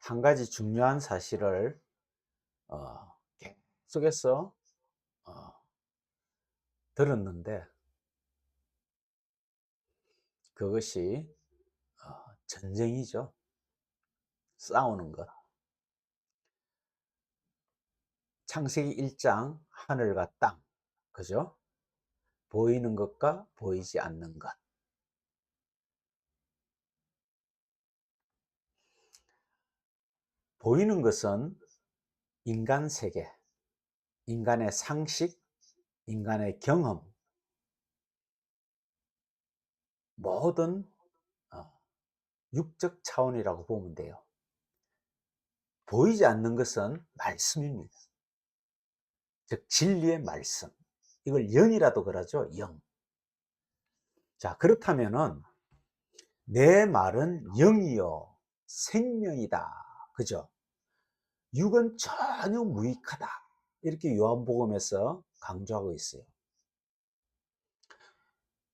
한 가지 중요한 사실을 계속해서 어 들었는데, 그것이 전쟁이죠. 싸우는 것. 창세기 1장 하늘과 땅. 그죠? 보이는 것과 보이지 않는 것. 보이는 것은 인간 세계, 인간의 상식, 인간의 경험, 모든 어 육적 차원이라고 보면 돼요. 보이지 않는 것은 말씀입니다. 즉 진리의 말씀. 이걸 영이라도 그러죠. 영. 자, 그렇다면은 내 말은 영이요 생명이다. 그죠? 육은 전혀 무익하다. 이렇게 요한복음에서 강조하고 있어요.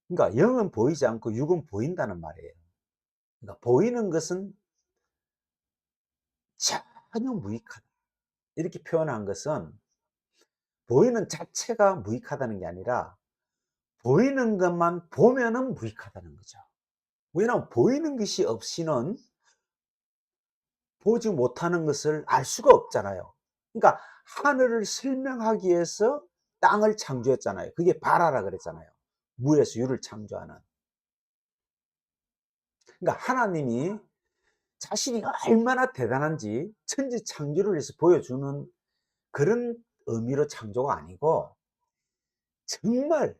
그러니까 영은 보이지 않고 육은 보인다는 말이에요. 그러니까 보이는 것은 전혀 무익하다. 이렇게 표현한 것은 보이는 자체가 무익하다는 게 아니라 보이는 것만 보면은 무익하다는 거죠. 왜냐하면 보이는 것이 없이는 보지 못하는 것을 알 수가 없잖아요. 그러니까 하늘을 설명하기 위해서 땅을 창조했잖아요. 그게 바라라 그랬잖아요. 무에서 유를 창조하는. 그러니까 하나님이 자신이 얼마나 대단한지 천지 창조를 위해서 보여주는 그런 의미로 창조가 아니고, 정말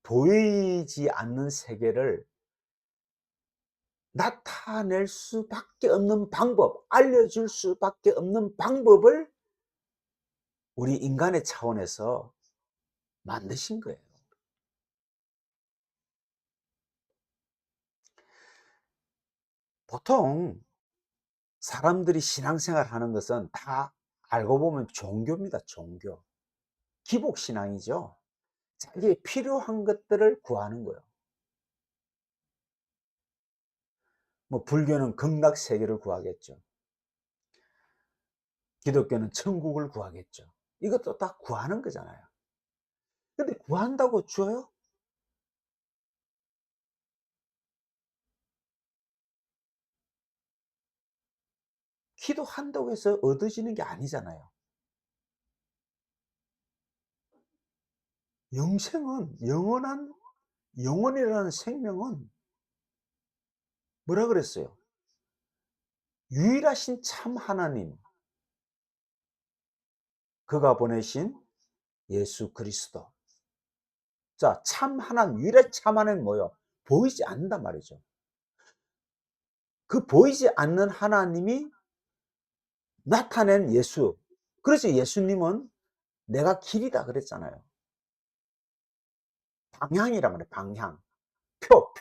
보이지 않는 세계를 나타낼 수밖에 없는 방법, 알려줄 수밖에 없는 방법을 우리 인간의 차원에서 만드신 거예요. 보통 사람들이 신앙생활 하는 것은 다 알고 보면 종교입니다. 종교. 기복신앙이죠. 자기의 필요한 것들을 구하는 거예요. 뭐 불교는 극락세계를 구하겠죠. 기독교는 천국을 구하겠죠. 이것도 다 구하는 거잖아요. 근데 구한다고 줘요? 기도한다고 해서 얻어지는 게 아니잖아요. 영생은, 영혼이라는 생명은 뭐라 그랬어요? 유일하신 참 하나님, 그가 보내신 예수 그리스도. 자, 참 하나님, 유일한 참 하나님 뭐예요? 보이지 않는단 말이죠. 그 보이지 않는 하나님이 나타낸 예수. 그래서 예수님은 내가 길이다 그랬잖아요. 방향이란 말이에요. 방향. 표.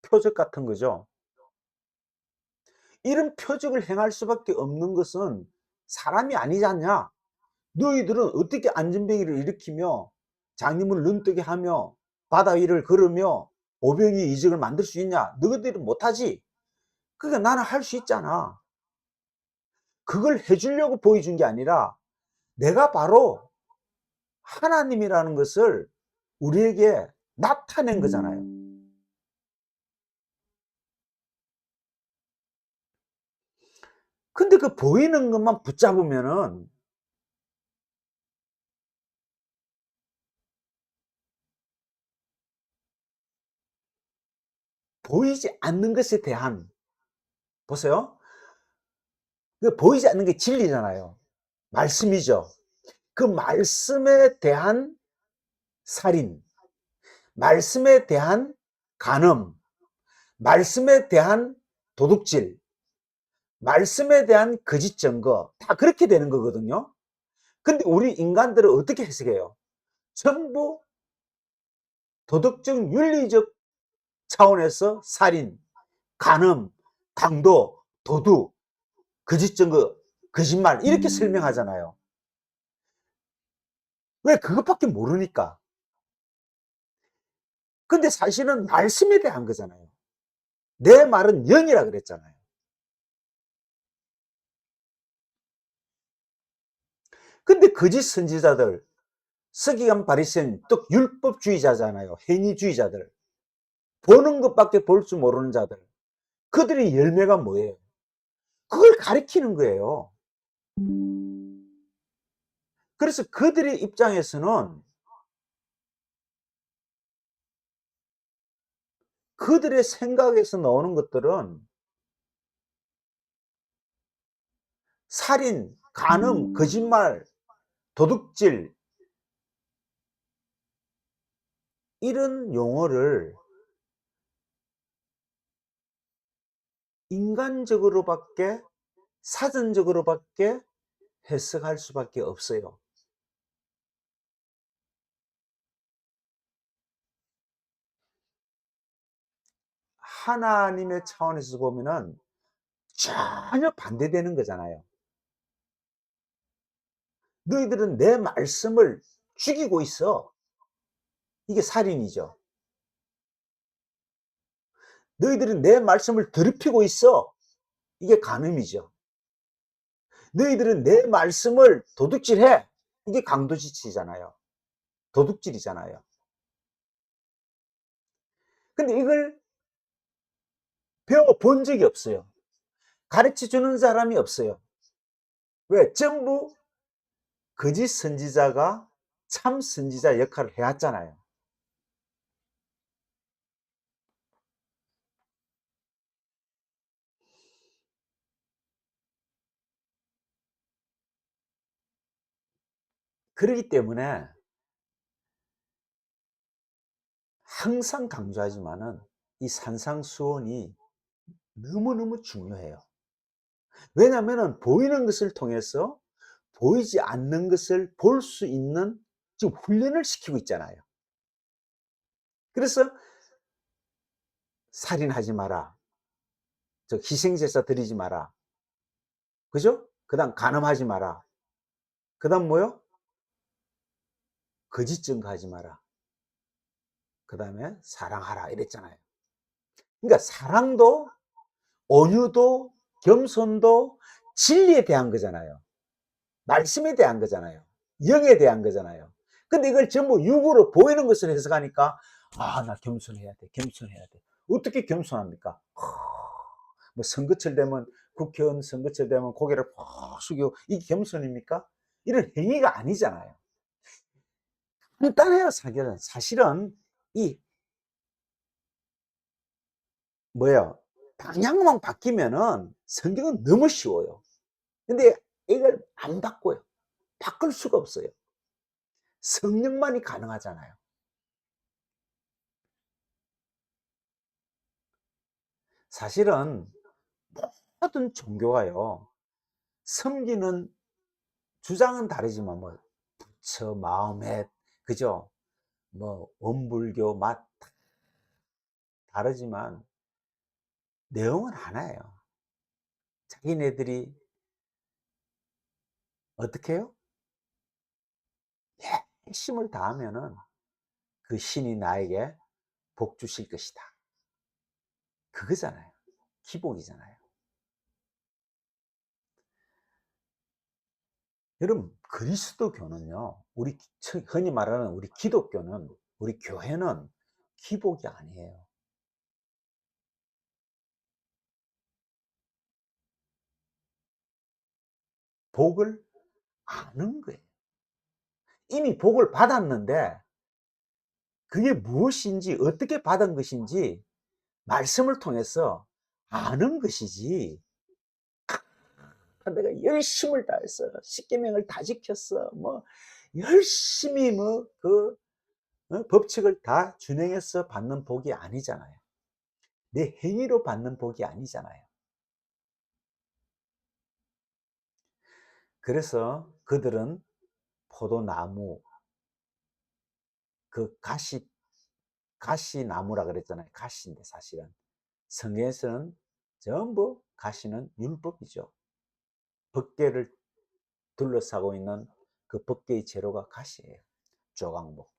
표적 같은 거죠. 이런 표적을 행할 수밖에 없는 것은 사람이 아니지 않냐? 너희들은 어떻게 안전뱅이를 일으키며 장님을 눈뜨게 하며 바다 위를 걸으며 오병이 이적을 만들 수 있냐? 너희들은 못하지. 그러니까 나는 할 수 있잖아. 그걸 해주려고 보여준 게 아니라 내가 바로 하나님이라는 것을 우리에게 나타낸 거잖아요. 근데 그 보이는 것만 붙잡으면은 보이지 않는 것에 대한, 보세요. 그 보이지 않는 게 진리잖아요. 말씀이죠. 그 말씀에 대한 살인, 말씀에 대한 간음, 말씀에 대한 도둑질, 말씀에 대한 거짓 증거, 다 그렇게 되는 거거든요. 근데 우리 인간들은 어떻게 해석해요? 전부 도덕적, 윤리적 차원에서 살인, 간음, 강도, 도둑, 거짓 증거, 거짓말 이렇게 설명하잖아요. 왜? 그것밖에 모르니까. 근데 사실은 말씀에 대한 거잖아요. 내 말은 영이라 그랬잖아요. 근데 거짓 선지자들, 서기관 바리새인, 또 율법주의자잖아요. 행위주의자들. 보는 것밖에 볼 줄 모르는 자들. 그들의 열매가 뭐예요? 그걸 가리키는 거예요. 그래서 그들의 입장에서는 그들의 생각에서 나오는 것들은 살인, 간음, 거짓말, 도둑질 이런 용어를 인간적으로밖에 사전적으로밖에 해석할 수밖에 없어요. 하나님의 차원에서 보면은 전혀 반대되는 거잖아요. 너희들은 내 말씀을 죽이고 있어. 이게 살인이죠. 너희들은 내 말씀을 더럽히고 있어. 이게 간음이죠. 너희들은 내 말씀을 도둑질해. 이게 강도짓이잖아요. 도둑질이잖아요. 근데 이걸 배워본 적이 없어요. 가르쳐 주는 사람이 없어요. 왜? 전부 거짓 선지자가 참 선지자 역할을 해왔잖아요. 그렇기 때문에 항상 강조하지만은 이 산상수훈이 너무너무 중요해요. 왜냐하면 보이는 것을 통해서 보이지 않는 것을 볼 수 있는 지금 훈련을 시키고 있잖아요. 그래서 살인하지 마라. 저 희생제사 드리지 마라. 그죠? 그다음 간음하지 마라. 그다음 뭐요? 거짓 증거하지 마라. 그다음에 사랑하라 이랬잖아요. 그러니까 사랑도 온유도 겸손도 진리에 대한 거잖아요. 말씀에 대한 거잖아요. 영에 대한 거잖아요. 근데 이걸 전부 육으로 보이는 것을 해석하니까 아, 나 겸손해야 돼. 겸손해야 돼. 어떻게 겸손합니까? 뭐 선거철 되면 국회의원 선거철 되면 고개를 푹 숙이고 이게 겸손입니까? 이런 행위가 아니잖아요. 간단해요, 사실은. 사실은 이 뭐예요? 방향만 바뀌면은 성경은 너무 쉬워요. 근데 이걸 안 바꿔요. 바꿀 수가 없어요. 성령만이 가능하잖아요. 사실은 모든 종교가요. 섬기는 주장은 다르지만 뭐 부처, 마음에 그죠? 뭐 원불교 맛 다르지만 내용은 하나예요. 자기네들이 어떻게 해요? 핵심을 다하면은 그 신이 나에게 복 주실 것이다. 그거잖아요. 기복이잖아요. 여러분, 그리스도교는요, 우리 흔히 말하는 우리 기독교는, 우리 교회는 기복이 아니에요. 복을 아는 거예요. 이미 복을 받았는데, 그게 무엇인지, 어떻게 받은 것인지, 말씀을 통해서 아는 것이지, 내가 열심을 다했어. 십계명을 다 지켰어. 뭐, 열심히 법칙을 다 준행해서 받는 복이 아니잖아요. 내 행위로 받는 복이 아니잖아요. 그래서 그들은 포도나무, 그 가시나무라 그랬잖아요. 가시인데 사실은. 성경에서는 전부 가시는 율법이죠. 법궤를 둘러싸고 있는 그 법궤의 재료가 가시예요. 조각목.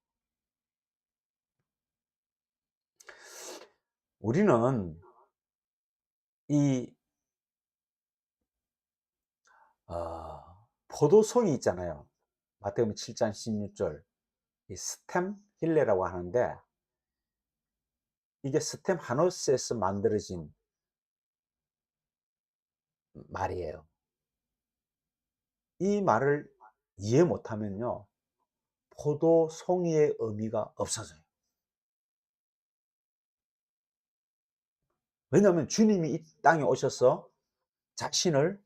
우리는 이 포도송이 있잖아요. 마태복음 7장 16절, 이 스템 힐레라고 하는데, 이게 스템 하노스에서 만들어진 말이에요. 이 말을 이해 못하면요, 포도송이의 의미가 없어져요. 왜냐하면 주님이 이 땅에 오셔서 자신을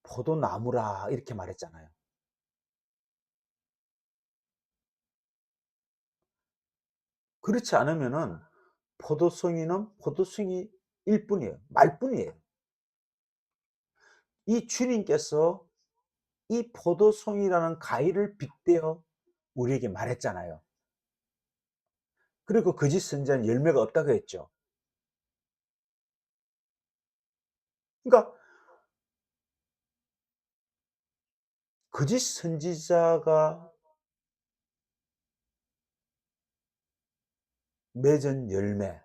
포도나무라 이렇게 말했잖아요. 그렇지 않으면은 포도송이는 포도송이일 뿐이에요. 말뿐이에요. 이 주님께서 이 포도송이라는 가위를 빗대어 우리에게 말했잖아요. 그리고 거짓 선지자는 열매가 없다고 했죠. 그러니까 거짓 선지자가 맺은 열매,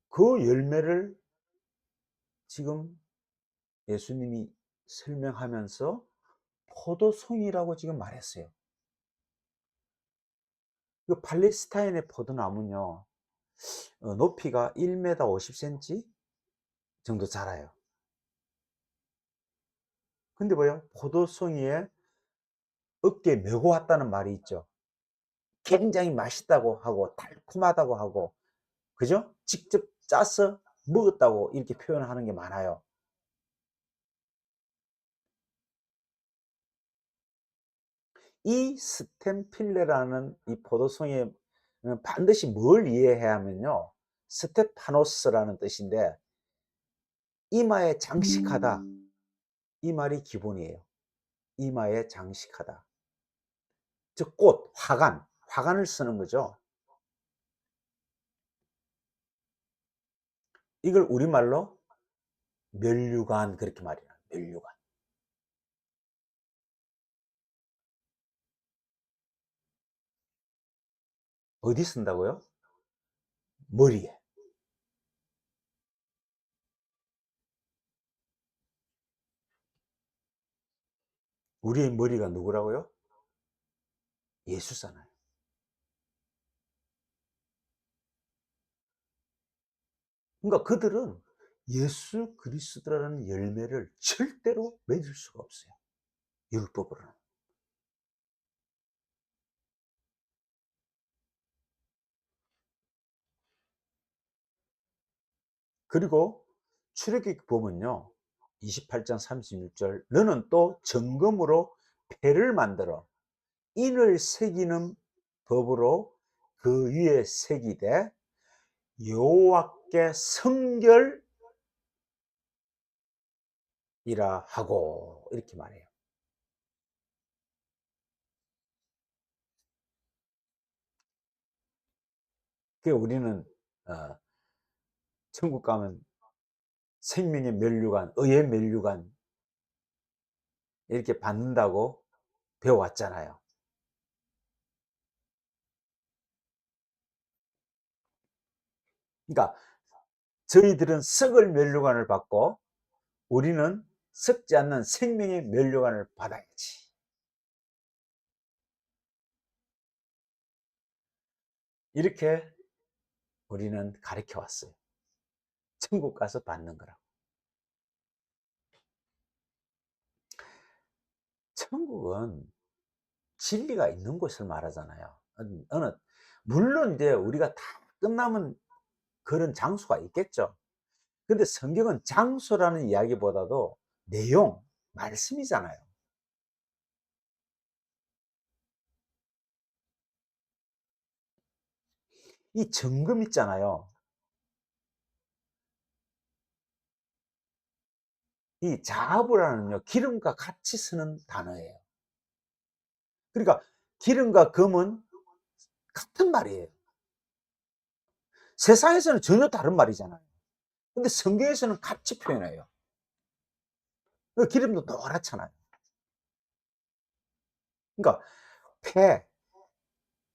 그 열매를 지금 예수님이 설명하면서 포도송이라고 지금 말했어요. 그 팔레스타인의 포도나무는요, 높이가 1m 50cm 정도 자라요. 근데 뭐요? 포도송이에 어깨에 메고 왔다는 말이 있죠. 굉장히 맛있다고 하고 달콤하다고 하고, 그죠? 직접 짜서 먹었다고 이렇게 표현하는 게 많아요. 이 스템필레라는 이 포도송이에 반드시 뭘 이해해야 하면요, 스테파노스라는 뜻인데, 이마에 장식하다, 이 말이 기본이에요. 이마에 장식하다, 즉 꽃, 화관을 쓰는 거죠. 이걸 우리말로 면류관, 그렇게 말해요. 면류관. 어디 쓴다고요? 머리에. 우리의 머리가 누구라고요? 예수잖아요. 그러니까 그들은 예수 그리스도라는 열매를 절대로 맺을 수가 없어요. 율법으로는. 그리고 출애굽기 보면요, 28장 36절, 너는 또 정금으로 패를 만들어 인을 새기는 법으로 그 위에 새기되 여호와께 성결이라 하고, 이렇게 말해요. 그 우리는 어, 천국 가면 생명의 면류관, 의의 면류관 이렇게 받는다고 배워왔잖아요. 그러니까 저희들은 썩을 면류관을 받고 우리는 썩지 않는 생명의 면류관을 받아야지. 이렇게 우리는 가르쳐 왔어요. 천국 가서 받는 거라고. 천국은 진리가 있는 곳을 말하잖아요. 어느, 물론 이제 우리가 다 끝나면 그런 장소가 있겠죠. 근데 성경은 장소라는 이야기보다도 내용, 말씀이잖아요. 이 정금 있잖아요. 이 자부라는요, 기름과 같이 쓰는 단어예요. 그러니까 기름과 금은 같은 말이에요. 세상에서는 전혀 다른 말이잖아요. 근데 성경에서는 같이 표현해요. 그 기름도 노랗잖아요. 그러니까 폐,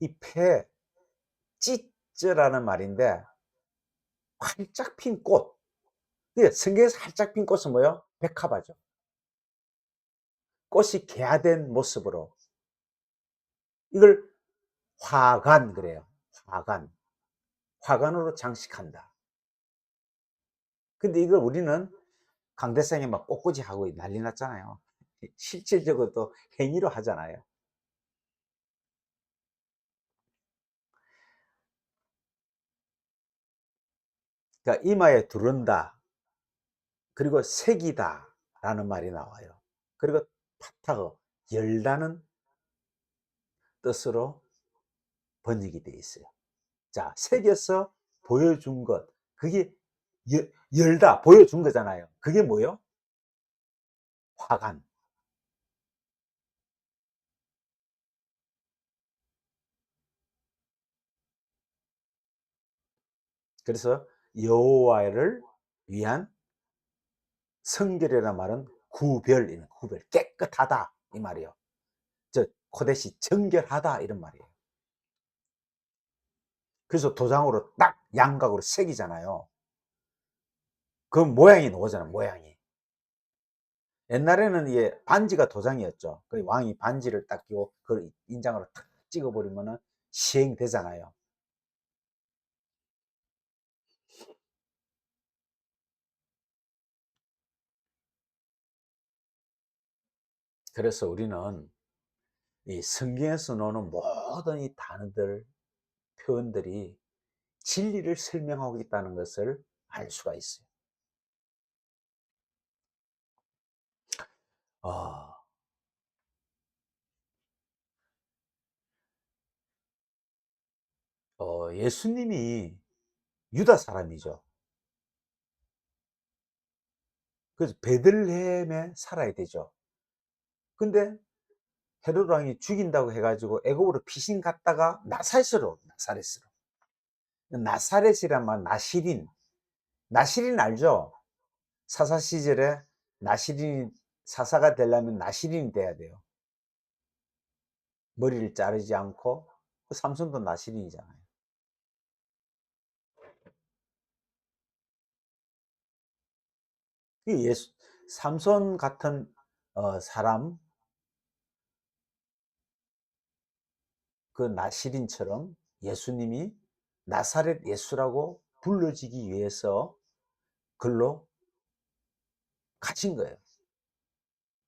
이 폐, 찢으라는 말인데 활짝 핀 꽃. 성경에서 활짝 핀 꽃은 뭐예요? 백합화죠. 꽃이 개화된 모습으로. 이걸 화관 그래요. 화관. 화관으로 장식한다. 근데 이걸 우리는 강대상에 막 꽃꽂이 하고 난리 났잖아요. 실질적으로도 행위로 하잖아요. 그러니까 이마에 두른다. 그리고 색이다. 라는 말이 나와요. 그리고 파타거, 열다는 뜻으로 번역이 되어 있어요. 자, 색에서 보여준 것. 그게 열다, 보여준 거잖아요. 그게 뭐예요? 화관. 그래서 여호와를 위한 성결이라는 말은 구별, 구별, 깨끗하다 이 말이에요. 저 코데시 정결하다 이런 말이에요. 그래서 도장으로 딱 양각으로 새기잖아요. 그 모양이 나오잖아요. 모양이. 옛날에는 이게 반지가 도장이었죠. 그 왕이 반지를 딱 끼고 그 인장으로 탁 찍어버리면은 시행되잖아요. 그래서 우리는 이 성경에서 나오는 모든 이 단어들, 표현들이 진리를 설명하고 있다는 것을 알 수가 있어요. 아, 예수님이 유다 사람이죠. 그래서 베들레헴에 살아야 되죠. 근데 헤로드 왕이 죽인다고 해가지고 애굽으로 피신 갔다가 나사렛으로. 나사렛이란 말, 나시린 알죠? 사사 시절에 나시린, 사사가 되려면 나시린이 돼야 돼요. 머리를 자르지 않고, 그 삼손도 나시린이잖아요. 이 삼손 같은 사람, 그 나시린처럼 예수님이 나사렛 예수라고 불러지기 위해서 글로 갇힌 거예요.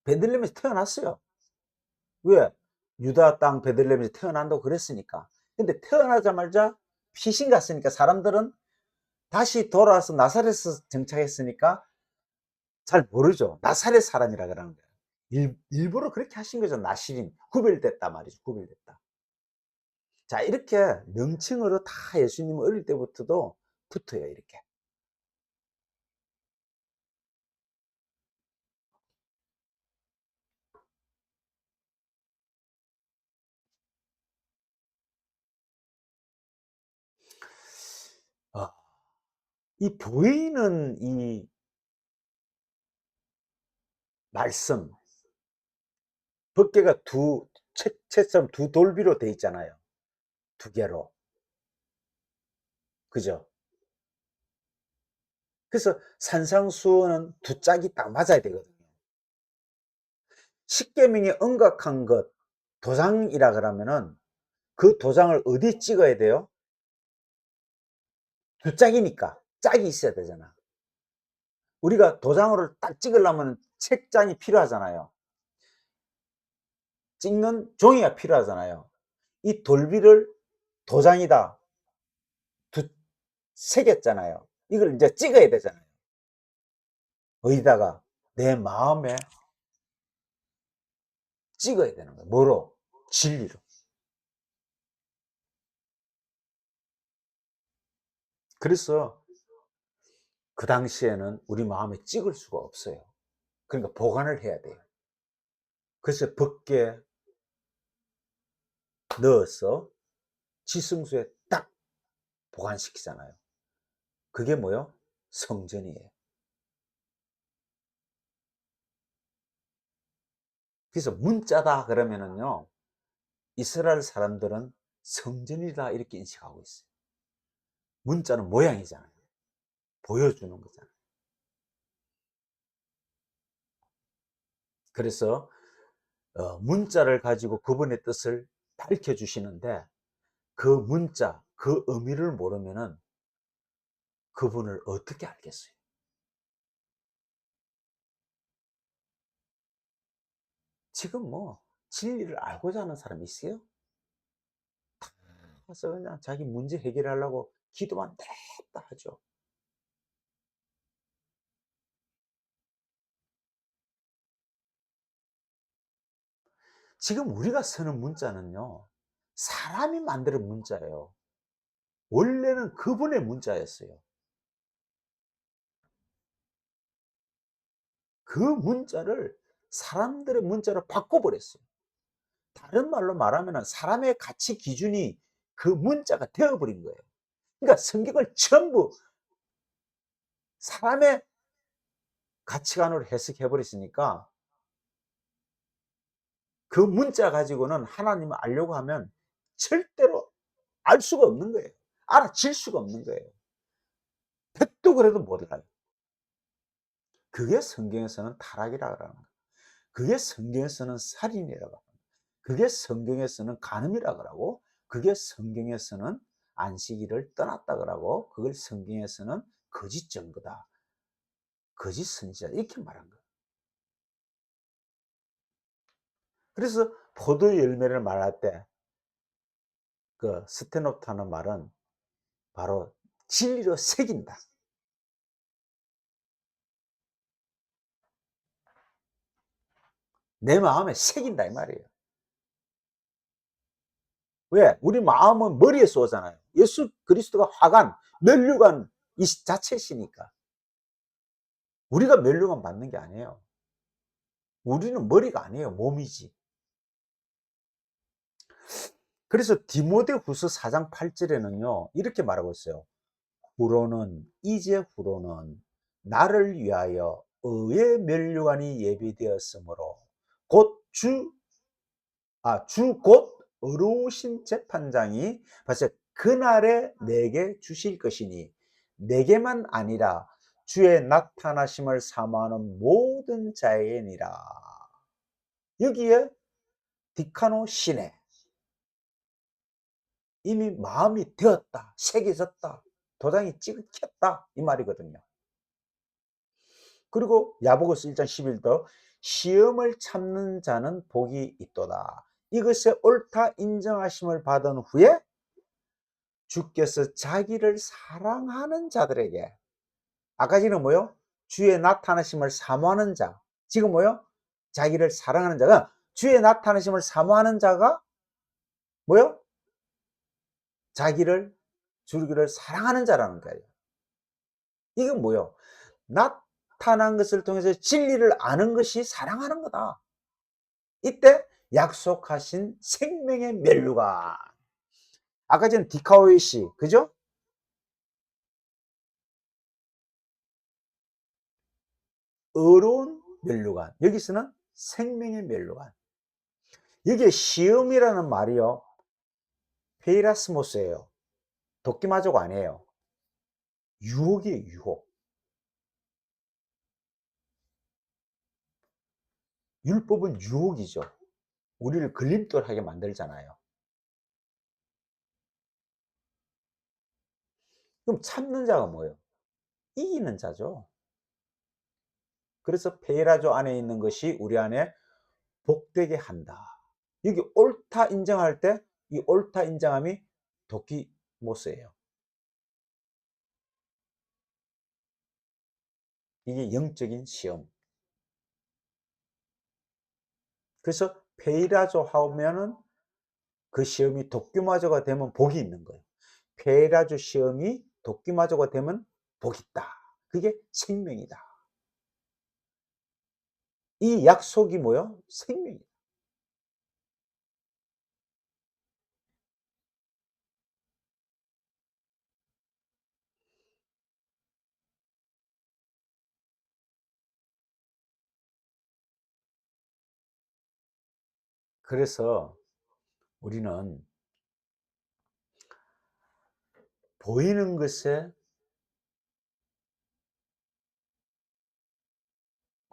베들레헴에서 태어났어요. 왜? 유다 땅 베들레헴에서 태어난다고 그랬으니까. 근데 태어나자마자 피신 갔으니까 사람들은 다시 돌아와서 나사렛에서 정착했으니까 잘 모르죠. 나사렛 사람이라 그러는 거예요. 일부러 그렇게 하신 거죠. 나시린. 구별됐다 말이죠. 구별됐다. 자, 이렇게 명칭으로 다 예수님은 어릴 때부터도 붙어요. 이렇게. 어, 이 보이는 이 말씀, 법궤가 채처럼 두 돌비로 돼 있잖아요. 두 개로. 그죠? 그래서 산상수훈은 두 짝이 딱 맞아야 되거든요. 십계명에 언각한 것, 도장이라 그러면은 그 도장을 어디 찍어야 돼요? 두 짝이니까 짝이 있어야 되잖아. 우리가 도장을 딱 찍으려면 책장이 필요하잖아요. 찍는 종이가 필요하잖아요. 이 돌비를 도장이다 두 새겼잖아요. 이걸 이제 찍어야 되잖아요. 어디다가? 내 마음에 찍어야 되는 거예요. 뭐로? 진리로. 그래서 그 당시에는 우리 마음에 찍을 수가 없어요. 그러니까 보관을 해야 돼요. 그래서 벗게 넣어서 지성소에 딱 보관시키잖아요. 그게 뭐요? 성전이에요. 그래서 문자다 그러면은요, 이스라엘 사람들은 성전이다 이렇게 인식하고 있어요. 문자는 모양이잖아요. 보여주는 거잖아요. 그래서 문자를 가지고 그분의 뜻을 밝혀 주시는데 그 문자, 그 의미를 모르면은 그분을 어떻게 알겠어요? 지금 뭐 진리를 알고자 하는 사람이 있어요? 가서 그냥 자기 문제 해결하려고 기도만 냈다 하죠. 지금 우리가 쓰는 문자는요, 사람이 만드는 문자예요. 원래는 그분의 문자였어요. 그 문자를 사람들의 문자로 바꿔버렸어요. 다른 말로 말하면 사람의 가치 기준이 그 문자가 되어버린 거예요. 그러니까 성경을 전부 사람의 가치관으로 해석해 버렸으니까 그 문자 가지고는 하나님을 알려고 하면 절대로 알 수가 없는 거예요. 알아질 수가 없는 거예요. 백도 그래도 못 알아요. 그게 성경에서는 타락이라 그러는 거예요. 그게 성경에서는 살인이라고 합니다. 그게 성경에서는 간음이라 그러고, 그게 성경에서는 안식일을 떠났다 그러고, 그걸 성경에서는 거짓 증거다, 거짓 선지자 이렇게 말한 거예요. 그래서 포도 열매를 말할 때 그 스테노트 하는 말은 바로 진리로 새긴다. 내 마음에 새긴다 이 말이에요. 왜? 우리 마음은 머리에 쏘잖아요. 예수 그리스도가 화관, 면류관 이 자체시니까. 우리가 면류관 받는 게 아니에요. 우리는 머리가 아니에요. 몸이지. 그래서 디모데후서 4장 8절에는요. 이렇게 말하고 있어요. 후로는 이제 후로는 나를 위하여 의의 면류관이 예비되었으므로 곧 주 곧 의로우신 재판장이 벌써 그날에 내게 주실 것이니 내게만 아니라 주의 나타나심을 사모하는 모든 자에게니라. 여기에 디카노 시네 이미 마음이 되었다, 새겨졌다, 도장이 찍혔다 이 말이거든요. 그리고 야고보서 1장 11도 시험을 참는 자는 복이 있도다. 이것에 옳다 인정하심을 받은 후에 주께서 자기를 사랑하는 자들에게, 아까 지금 뭐요? 주의 나타나심을 사모하는 자. 지금 뭐요? 자기를 사랑하는 자가, 주의 나타나심을 사모하는 자가 뭐요? 자기를, 주기를 사랑하는 자라는 거예요. 이건 뭐요? 나타난 것을 통해서 진리를 아는 것이 사랑하는 거다. 이때 약속하신 생명의 멸류관. 아까 전 디카오이 씨, 그죠? 어려운 멸류관. 여기서는 생명의 멸류관. 여기에 시험이라는 말이요. 페이라스모스예요. 도끼마족 아니에요. 유혹이에요, 유혹. 율법은 유혹이죠. 우리를 걸림돌하게 만들잖아요. 그럼 참는 자가 뭐예요? 이기는 자죠. 그래서 페이라조 안에 있는 것이 우리 안에 복되게 한다. 여기 옳다 인정할 때 이 옳다 인정함이 도끼모스예요. 이게 영적인 시험. 그래서 페이라조 하면은 그 시험이 도끼마저가 되면 복이 있는 거예요. 페이라조 시험이 도끼마저가 되면 복이 있다. 그게 생명이다. 이 약속이 뭐요? 생명이다. 그래서 우리는 보이는 것에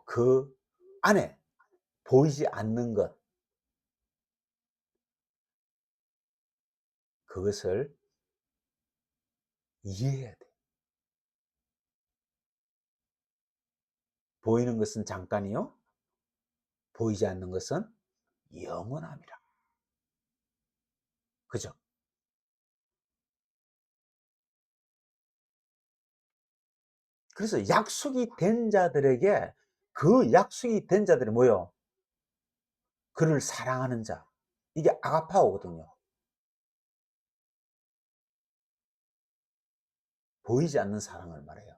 그 안에 보이지 않는 것, 그것을 이해해야 돼. 보이는 것은 잠깐이요, 보이지 않는 것은 영원함이라. 그죠? 그래서 약속이 된 자들에게, 그 약속이 된 자들이 뭐요? 그를 사랑하는 자. 이게 아가파오거든요. 보이지 않는 사랑을 말해요.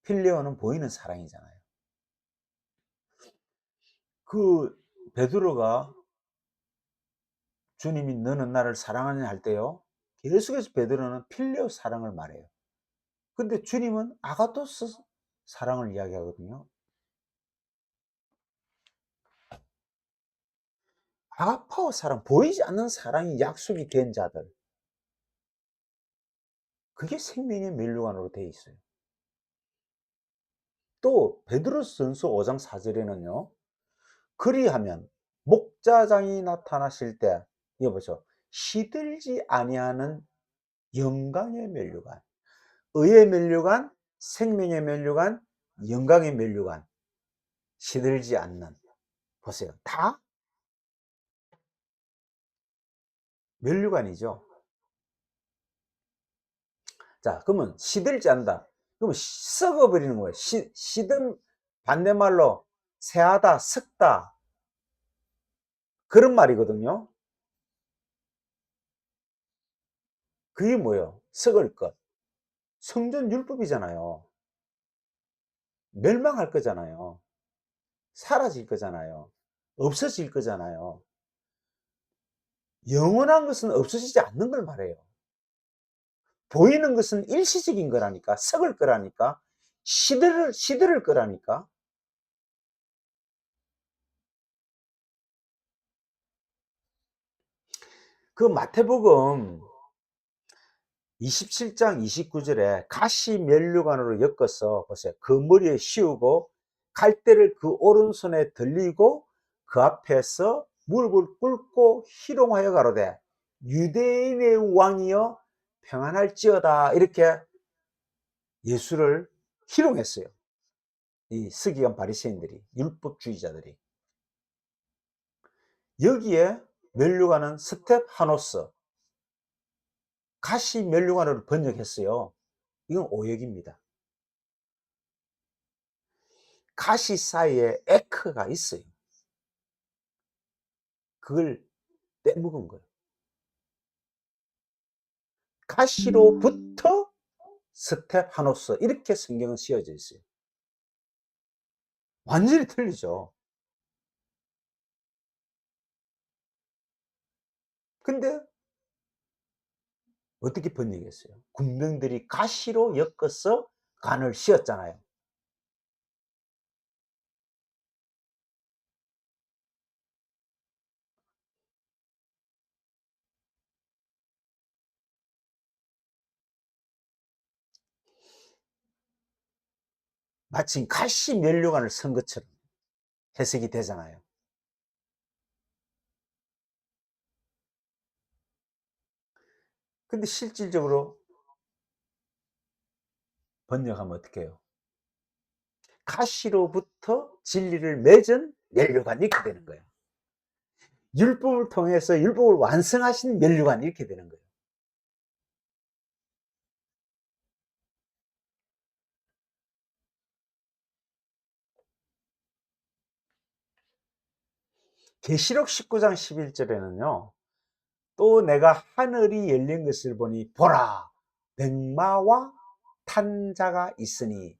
필레오는 보이는 사랑이잖아요. 그 베드로가 주님이 너는 나를 사랑하느냐 할 때요, 계속해서 베드로는 필레오 사랑을 말해요. 근데 주님은 아가토스 사랑을 이야기하거든요. 아가파오 사랑, 보이지 않는 사랑이 약속이 된 자들, 그게 생명의 면류관으로 되어 있어요. 또 베드로전서 5장 4절에는요, 그리하면 목자장이 나타나실 때, 이거 보죠, 시들지 아니하는 영광의 면류관, 의의 면류관, 생명의 면류관, 영광의 면류관, 시들지 않는, 보세요, 다 면류관이죠. 자, 그러면 시들지 않는다, 그러면 썩어버리는 거예요. 시든 반대말로 새하다, 썩다, 그런 말이거든요. 그게 뭐예요? 썩을 것. 성전 율법이잖아요. 멸망할 거잖아요. 사라질 거잖아요. 없어질 거잖아요. 영원한 것은 없어지지 않는 걸 말해요. 보이는 것은 일시적인 거라니까, 썩을 거라니까, 시들을 거라니까. 그 마태복음 27장 29절에 가시 면류관으로 엮어서 보세요. 그 머리에 씌우고 갈대를 그 오른손에 들리고 그 앞에서 무릎을 꿇고 희롱하여 가로되 유대인의 왕이여 평안할지어다, 이렇게 예수를 희롱했어요. 이 서기관 바리새인들이, 율법주의자들이. 여기에 면류관은 스텝하노스, 가시 면류관으로 번역했어요. 이건 오역입니다. 가시 사이에 에크가 있어요. 그걸 빼먹은 거예요. 가시로부터 스텝하노스, 이렇게 성경은 씌어져 있어요. 완전히 틀리죠. 근데 어떻게 번역했어요? 군병들이 가시로 엮어서 관을 씌웠잖아요. 마치 가시 면류관을 쓴 것처럼 해석이 되잖아요. 근데 실질적으로 번역하면 어떻게 해요? 가시로부터 진리를 맺은 면류관이 이렇게 되는 거예요. 율법을 통해서 율법을 완성하신 면류관이 이렇게 되는 거예요. 계시록 19장 11절에는요, 또 내가 하늘이 열린 것을 보니 보라, 백마와 탄 자가 있으니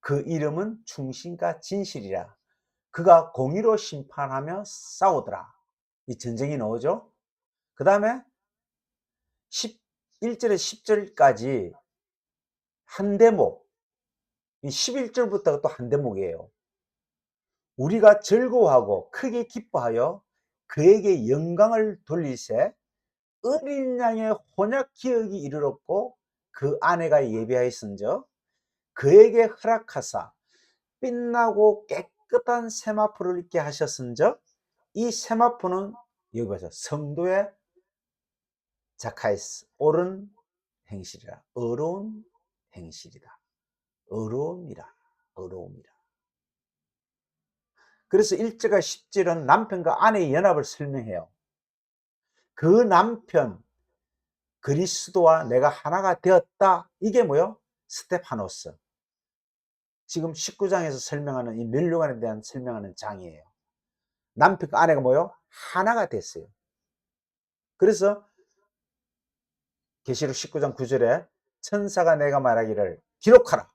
그 이름은 충신과 진실이라. 그가 공의로 심판하며 싸우더라. 이 전쟁이 나오죠. 그 다음에 11절에 10절까지 한 대목, 11절부터가 또 한 대목이에요. 우리가 즐거워하고 크게 기뻐하여 그에게 영광을 돌리세 어린 양의 혼약 기억이 이르렀고 그 아내가 예비하였은즉 그에게 허락하사 빛나고 깨끗한 세마포를 입게 하셨은즉 이 세마포는 여기 보세요. 성도의 자카이스 옳은 행실이라. 어려운 행실이다. 어려움이라. 어려움이라. 그래서 1절과 10절은 남편과 아내의 연합을 설명해요. 그 남편 그리스도와 내가 하나가 되었다. 이게 뭐요? 스테파노스. 지금 19장에서 설명하는 이 멸류관에 대한 설명하는 장이에요. 남편과 아내가 뭐요? 하나가 됐어요. 그래서 계시록 19장 9절에 천사가 내가 말하기를 기록하라.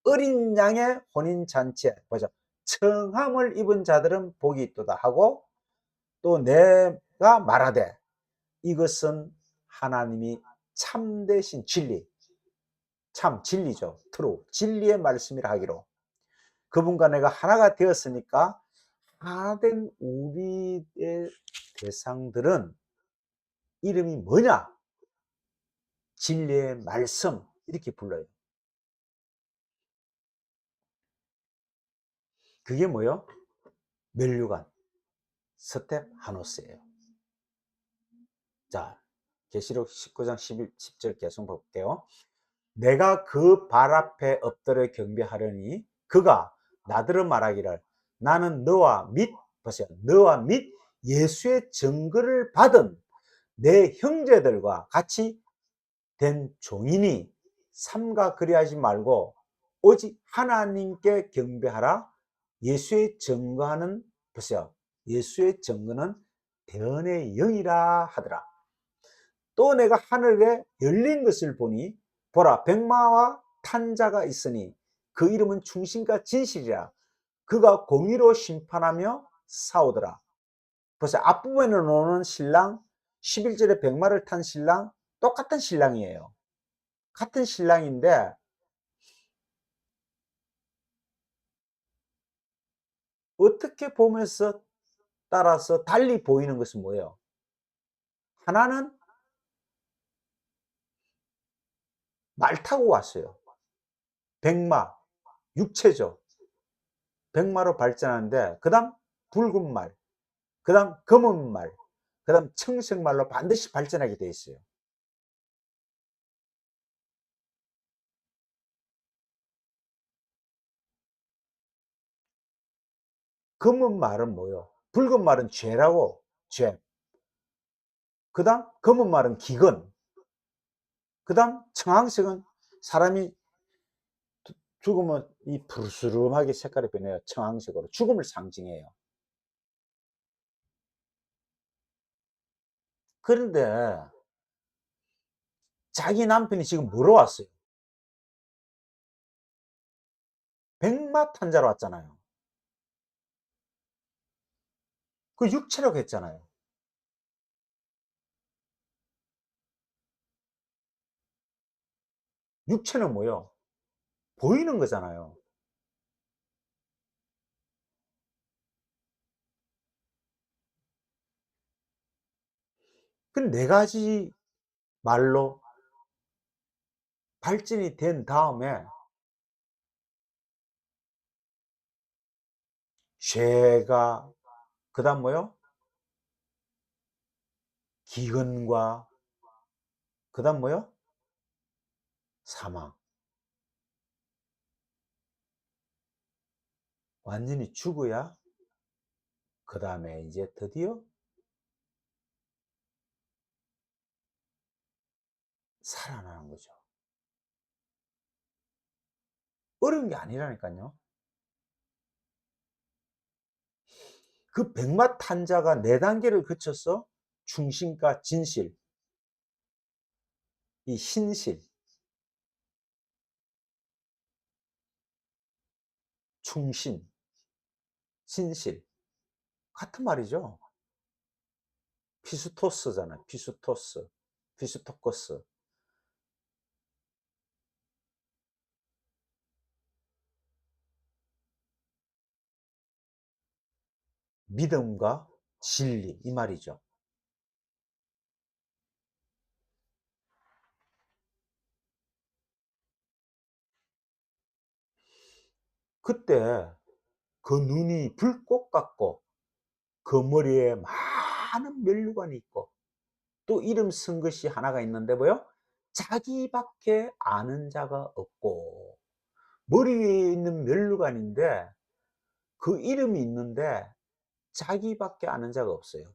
어린 양의 혼인잔치에 보죠. 청함을 입은 자들은 복이 있도다 하고 또 내가 말하되 이것은 하나님이 참되신 진리, 참 진리죠. 트루 진리의 말씀이라 하기로 그분과 내가 하나가 되었으니까 하나된 우리의 대상들은 이름이 뭐냐? 진리의 말씀 이렇게 불러요. 그게 뭐요? 멸류관 스텝하노스예요. 자, 계시록 19장 10절 계속 볼게요. 내가 그 발 앞에 엎드려 경배하려니 그가 나더러 말하기를 나는 너와 및 보세요. 너와 및 예수의 증거를 받은 내 형제들과 같이 된 종이니 삼가 그리하지 말고 오직 하나님께 경배하라. 예수의 증거하는 보세요. 예수의 증거는 대언의 영이라 하더라. 또 내가 하늘에 열린 것을 보니 보라 백마와 탄 자가 있으니 그 이름은 충신과 진실이라. 그가 공의로 심판하며 싸우더라. 보세요. 앞부분에 나오는 신랑 11절에 백마를 탄 신랑 똑같은 신랑이에요. 같은 신랑인데 어떻게 보면서 따라서 달리 보이는 것은 뭐예요? 하나는 말 타고 왔어요. 백마, 육체죠. 백마로 발전하는데 그 다음 붉은 말, 그 다음 검은 말, 그 다음 청색말로 반드시 발전하게 돼 있어요. 검은 말은 뭐요? 붉은 말은 죄라고, 죄. 그 다음 검은 말은 기근. 그 다음 청황색은 사람이 죽으면 이 푸르스름하게 색깔이 변해요. 청황색으로. 죽음을 상징해요. 그런데 자기 남편이 지금 뭐로 왔어요? 백마 탄자로 왔잖아요. 그 육체라고 했잖아요. 육체는 뭐요? 보이는 거잖아요. 그 네 가지 말로 발전이 된 다음에 죄가 그다음 뭐요? 기근과 그다음 뭐요? 사망. 완전히 죽어야 그다음에 이제 드디어 살아나는 거죠. 어려운 게 아니라니까요. 그 백마 탄자가 네 단계를 거쳐서 충신과 진실, 이 신실, 충신, 신실 같은 말이죠. 피스토스잖아요. 피스토스, 피스토코스. 믿음과 진리 이 말이죠. 그때 그 눈이 불꽃 같고 그 머리에 많은 면류관이 있고 또 이름 쓴 것이 하나가 있는데 뭐요? 자기밖에 아는 자가 없고, 머리 위에 있는 면류관인데 그 이름이 있는데 자기밖에 아는 자가 없어요.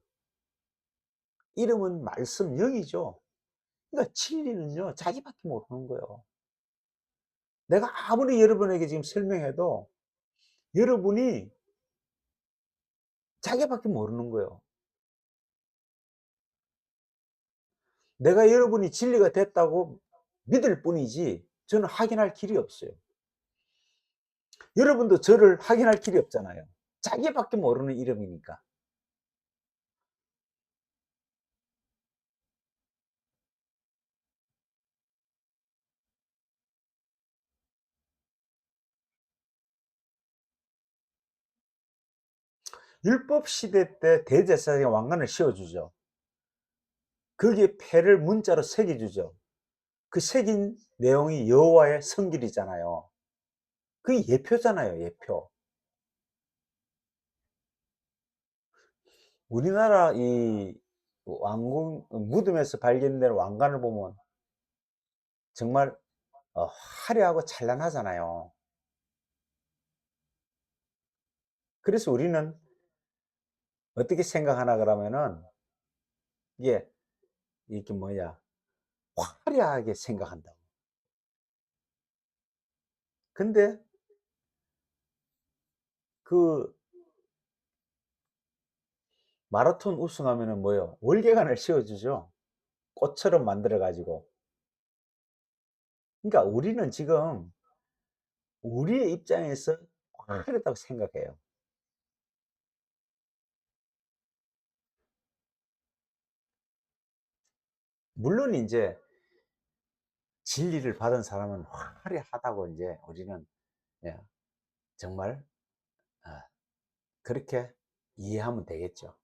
이름은 말씀 영이죠. 그러니까 진리는요, 자기밖에 모르는 거예요. 내가 아무리 여러분에게 지금 설명해도 여러분이 자기밖에 모르는 거예요. 내가 여러분이 진리가 됐다고 믿을 뿐이지 저는 확인할 길이 없어요. 여러분도 저를 확인할 길이 없잖아요. 자기밖에 모르는 이름이니까. 율법 시대 때 대제사장이 왕관을 씌워주죠. 거기에 패를 문자로 새겨주죠. 그 새긴 내용이 여호와의 성길이잖아요. 그게 예표잖아요, 예표. 우리나라 이 왕궁 무덤에서 발견된 왕관을 보면 정말 화려하고 찬란하잖아요. 그래서 우리는 어떻게 생각하나 그러면은 이게 이게 뭐야, 화려하게 생각한다고. 근데 그 마라톤 우승하면은 뭐요? 월계관을 씌워주죠. 꽃처럼 만들어 가지고. 그러니까 우리는 지금 우리의 입장에서 화려하다고 생각해요. 물론 인제 진리를 받은 사람은 화려하다고 인제 우리는, 예, 정말 아 그렇게 이해하면 되겠죠.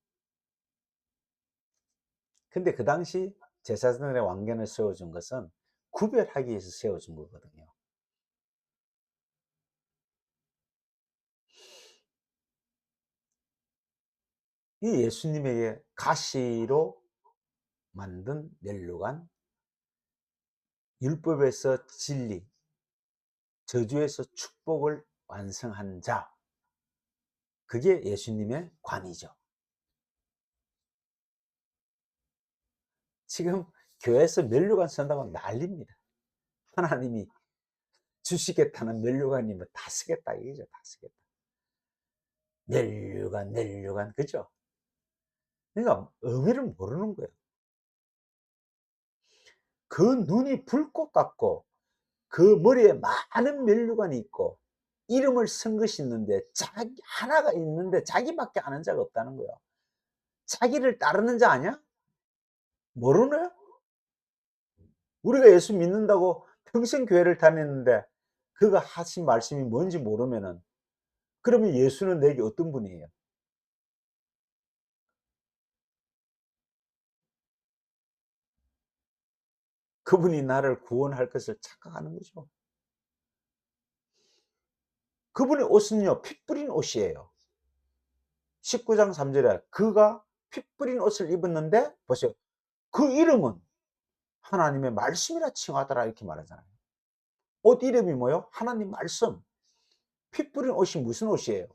근데 그 당시 제사장의 왕관을 세워준 것은 구별하기 위해서 세워준 거거든요. 이 예수님에게 가시로 만든 멸류관, 율법에서 진리, 저주에서 축복을 완성한 자, 그게 예수님의 관이죠. 지금 교회에서 멸류관 쓴다고 난립니다. 하나님이 주시겠다는 멸류관이 뭐 다 쓰겠다 이거죠. 다 쓰겠다. 멸류관, 멸류관, 그죠? 그러니까 의미를 모르는 거예요. 그 눈이 불꽃 같고 그 머리에 많은 면류관이 있고 이름을 쓴 것이 있는데 자기 하나가 있는데 자기밖에 아는 자가 없다는 거예요. 자기를 따르는 자 아니야? 모르네? 우리가 예수 믿는다고 평생 교회를 다녔는데 그가 하신 말씀이 뭔지 모르면은, 그러면 예수는 내게 어떤 분이에요? 그분이 나를 구원할 것을 착각하는 거죠. 그분의 옷은요, 피 뿌린 옷이에요. 19장 3절에 그가 피 뿌린 옷을 입었는데 보세요. 그 이름은 하나님의 말씀이라 칭하더라 이렇게 말하잖아요. 옷 이름이 뭐요? 하나님 말씀. 피 뿌린 옷이 무슨 옷이에요?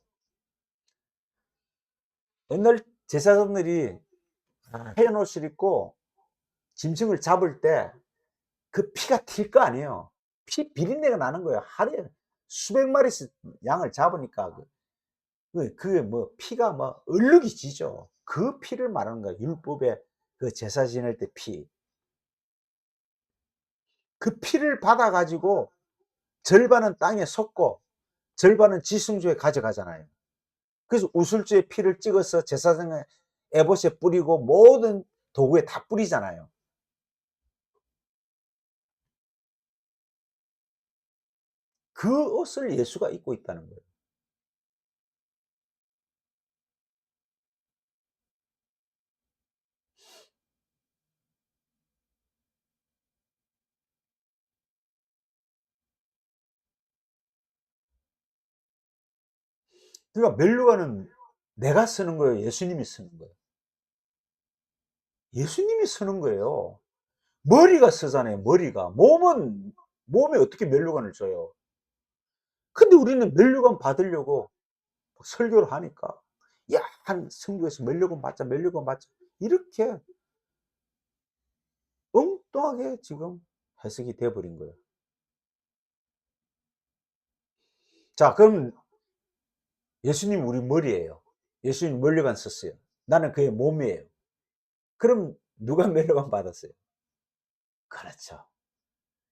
옛날 제사장들이 하얀 옷을 입고 짐승을 잡을 때 그 피가 튈 거 아니에요. 피 비린내가 나는 거예요. 하루에 수백 마리씩 양을 잡으니까 그게 뭐 피가 뭐 얼룩이 지죠. 그 피를 말하는 거예요. 율법의 그 제사 지낼 때 피. 그 피를 받아 가지고 절반은 땅에 섞고 절반은 지성소에 가져가잖아요. 그래서 우슬주에 피를 찍어서 제사장의 에봇에 뿌리고 모든 도구에 다 뿌리잖아요. 그 옷을 예수가 입고 있다는 거예요. 그러니까 면류관은 내가 쓰는 거예요? 예수님이 쓰는 거예요? 예수님이 쓰는 거예요. 머리가 쓰잖아요, 머리가. 몸에 어떻게 면류관을 줘요? 근데 우리는 면류관 받으려고 설교를 하니까 야, 한 성교에서 면류관 받자, 면류관 받자. 이렇게 엉뚱하게 지금 해석이 돼 버린 거예요. 자, 그럼 예수님 우리 머리예요. 예수님 면류관 썼어요. 나는 그의 몸이에요. 그럼 누가 면류관 받았어요? 그렇죠.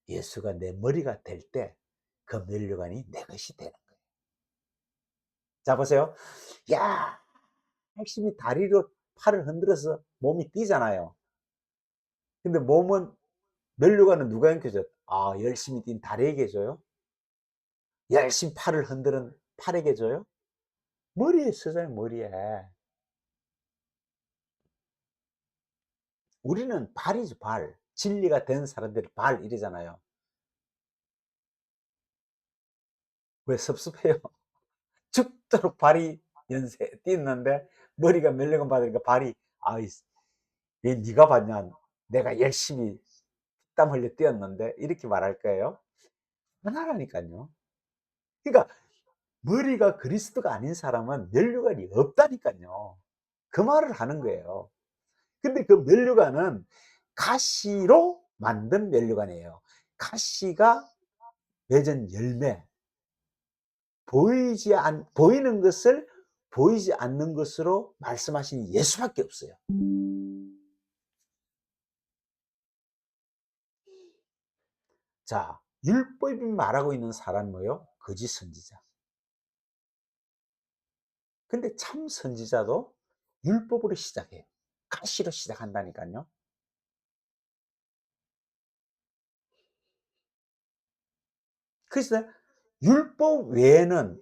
예수가 내 머리가 될 때 그 면류관이 내 것이 되는 거예요. 자, 보세요. 야, 핵심이 다리로 팔을 흔들어서 몸이 뛰잖아요. 근데 몸은 면류관은 누구한테 줘? 아, 열심히 뛴 다리에게 줘요? 열심히 팔을 흔드는 팔에게 줘요? 머리에 쓰잖아요, 머리에. 우리는 발이지, 발. 진리가 된 사람들이 발 이러잖아요. 왜 섭섭해요? 죽도록 발이 연세 뛰었는데 머리가 면류관 받으니까 발이 아이, 얘 네가 봤냐? 내가 열심히 땀 흘려 뛰었는데 이렇게 말할 거예요. 하나라니까요. 그러니까 머리가 그리스도가 아닌 사람은 면류관이 없다니까요. 그 말을 하는 거예요. 근데 그 면류관은 가시로 만든 면류관이에요. 가시가 맺은 열매, 보이는 것을 보이지 않는 것으로 말씀하신 예수밖에 없어요. 자, 율법이 말하고 있는 사람이 뭐요? 거짓 선지자. 근데 참 선지자도 율법으로 시작해요. 가시로 시작한다니까요. 그래서 율법 외에는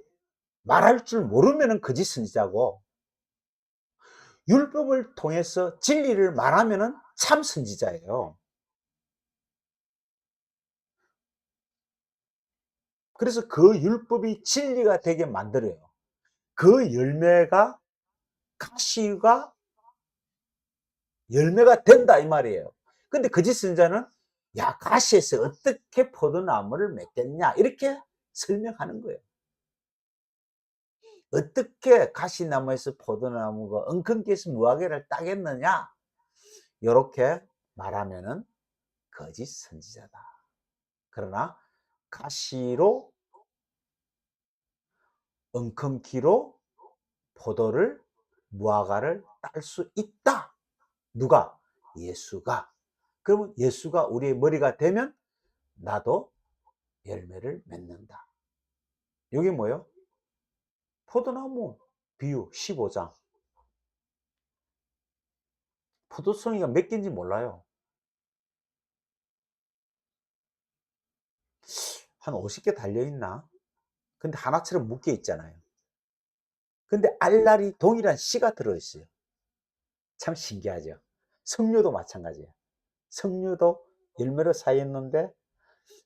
말할 줄 모르면 거짓 선지자고, 율법을 통해서 진리를 말하면 참 선지자예요. 그래서 그 율법이 진리가 되게 만들어요. 그 열매가 가시가 열매가 된다 이 말이에요. 근데 거짓 선지자는 야, 가시에서 어떻게 포도나무를 맺겠냐 이렇게 설명하는 거예요. 어떻게 가시나무에서 포도나무가 엉겅퀴에서 무화과를 따겠느냐 이렇게 말하면은 거짓 선지자다. 그러나 가시로 엉겅퀴로 포도를 무화과를 딸 수 있다. 누가? 예수가. 그러면 예수가 우리의 머리가 되면 나도 열매를 맺는다. 이게 뭐예요? 포도나무 비유 15장. 포도송이가 몇 개인지 몰라요. 한 50개 달려있나? 근데 하나처럼 묶여 있잖아요. 근데 알알이 동일한 씨가 들어있어요. 참 신기하죠. 석류도 마찬가지예요. 석류도 열매로 쌓였는데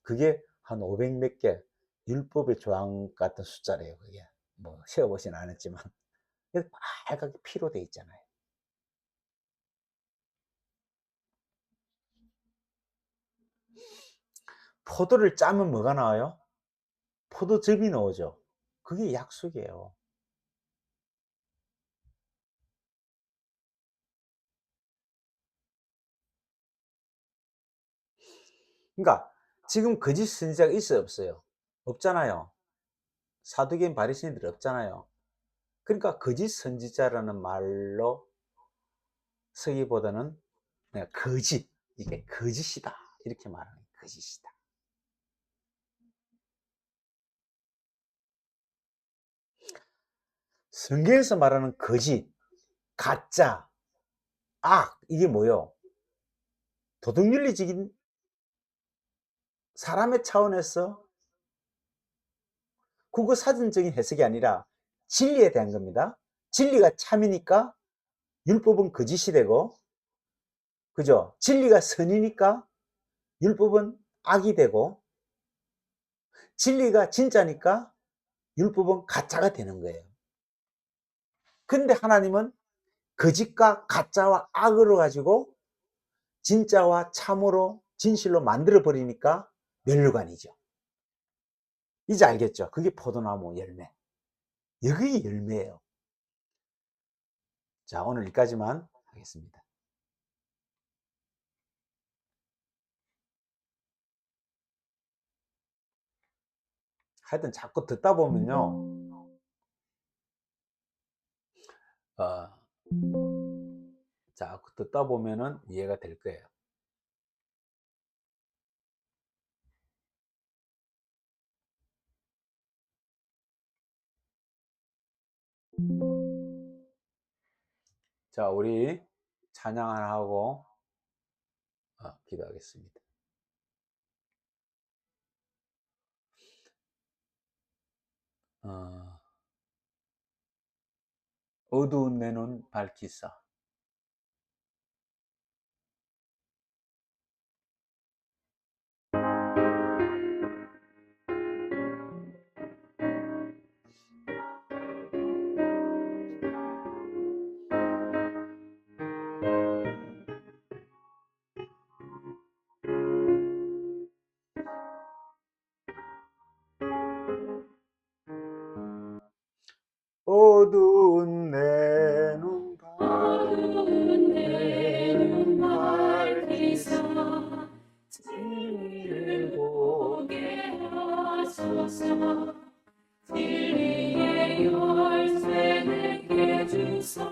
그게 한 500 몇 개, 율법의 조항 같은 숫자래요. 그게 뭐 세어보진 않았지만 그래서 빨갛게 피로 돼 있잖아요. 포도를 짜면 뭐가 나와요? 포도즙이 나오죠. 그게 약속이에요. 그러니까 지금 거짓 선지자가 있어요, 없어요? 없잖아요. 사두개인 바리새인들이 없잖아요. 그러니까 거짓 선지자라는 말로 쓰기보다는 내가 거짓, 이게 거짓이다 이렇게 말하는 거예요. 거짓이다. 성경에서 말하는 거짓, 가짜, 악 이게 뭐요? 도덕윤리적인 사람의 차원에서 국어사전적인 해석이 아니라 진리에 대한 겁니다. 진리가 참이니까 율법은 거짓이 되고, 그죠? 진리가 선이니까 율법은 악이 되고, 진리가 진짜니까 율법은 가짜가 되는 거예요. 근데 하나님은 거짓과 가짜와 악으로 가지고 진짜와 참으로 진실로 만들어 버리니까 멸류관이죠. 이제 알겠죠? 그게 포도나무 열매. 여기 열매예요. 자, 오늘 여기까지만 하겠습니다. 하여튼 자꾸 듣다 보면요, 자꾸 듣다 보면은 이해가 될 거예요. 자, 우리 찬양 하나 하고 기도하겠습니다. 어두운 내 눈 밝히사 어두운 내 눈 밝히사 진리를 보게 하소서. 진리의 열쇠 내게 주사.